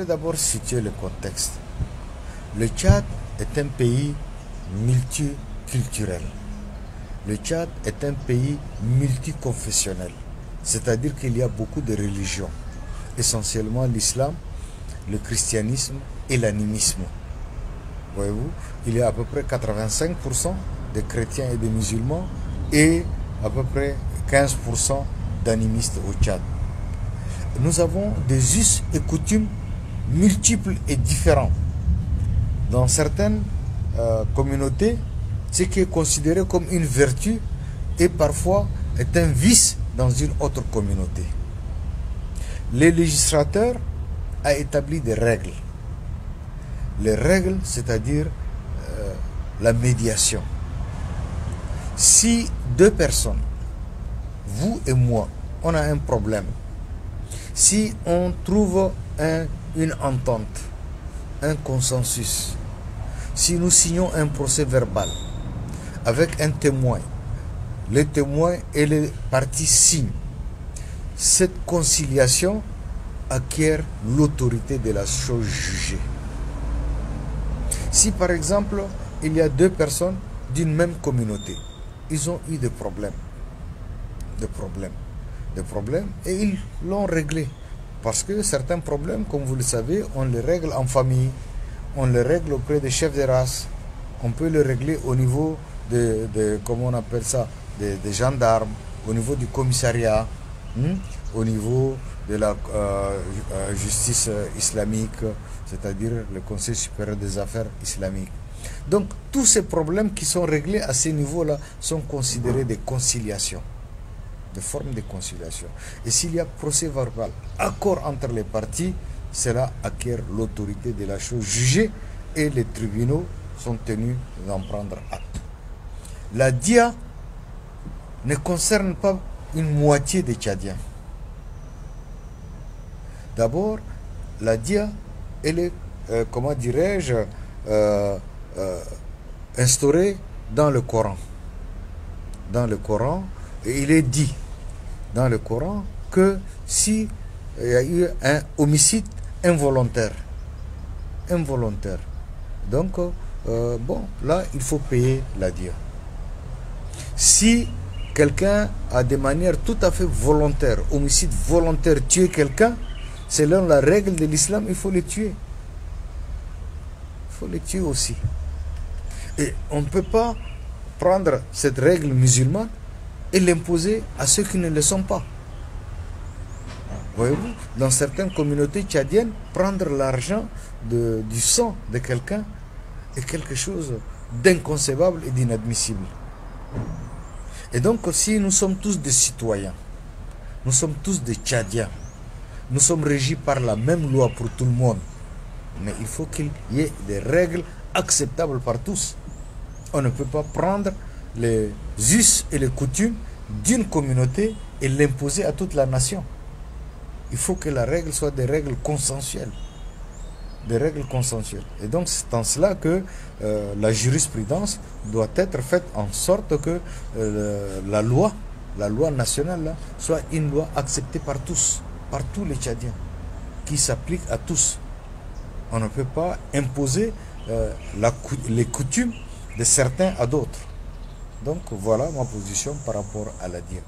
Je vais d'abord situer le contexte. Le Tchad est un pays multiculturel. Le Tchad est un pays multiconfessionnel, c'est-à-dire qu'il y a beaucoup de religions, essentiellement l'islam, le christianisme et l'animisme. Voyez-vous, il y a à peu près 85% de chrétiens et de musulmans et à peu près 15% d'animistes au Tchad. Nous avons des us et coutumes multiples et différents. Dans certaines communautés, ce qui est considéré comme une vertu et parfois est un vice dans une autre communauté. Le législateur a établi des règles. Les règles, c'est-à-dire la médiation. Si deux personnes, vous et moi, on a un problème, si on trouve une entente, un consensus, si nous signons un procès verbal avec un témoin, le témoin et les parties signent, cette conciliation acquiert l'autorité de la chose jugée. Si par exemple, il y a deux personnes d'une même communauté, ils ont eu des problèmes, et ils l'ont réglé. Parce que certains problèmes, comme vous le savez, on les règle en famille, on les règle auprès des chefs de race, on peut les régler au niveau comment on appelle ça, des gendarmes, au niveau du commissariat, au niveau de la justice islamique, c'est-à-dire le Conseil supérieur des affaires islamiques. Donc, tous ces problèmes qui sont réglés à ce niveau-là sont considérés des conciliations, des formes de conciliation. Et s'il y a procès verbal, accord entre les parties, cela acquiert l'autorité de la chose jugée et les tribunaux sont tenus d'en prendre acte. La dia ne concerne pas une moitié des Tchadiens. D'abord, la dia, elle est, comment dirais-je, instaurée dans le Coran. Dans le Coran, et il est dit dans le Coran que si il y a eu un homicide involontaire, donc bon, là il faut payer la dia. Si quelqu'un a de manière tout à fait volontaire, homicide volontaire, tué quelqu'un, selon la règle de l'islam, il faut le tuer. Il faut le tuer aussi. Et on ne peut pas prendre cette règle musulmane et l'imposer à ceux qui ne le sont pas. Voyez-vous, dans certaines communautés tchadiennes, prendre l'argent du sang de quelqu'un est quelque chose d'inconcevable et d'inadmissible. Et donc, si nous sommes tous des citoyens, nous sommes tous des Tchadiens, nous sommes régis par la même loi pour tout le monde, mais il faut qu'il y ait des règles acceptables par tous. On ne peut pas prendre les us et les coutumes d'une communauté et l'imposer à toute la nation. Il faut que la règle soit des règles consensuelles. Des règles consensuelles. Et donc c'est en cela que la jurisprudence doit être faite en sorte que la loi nationale là, soit une loi acceptée par tous les Tchadiens, qui s'applique à tous. On ne peut pas imposer les coutumes de certains à d'autres. Donc voilà ma position par rapport à la dia.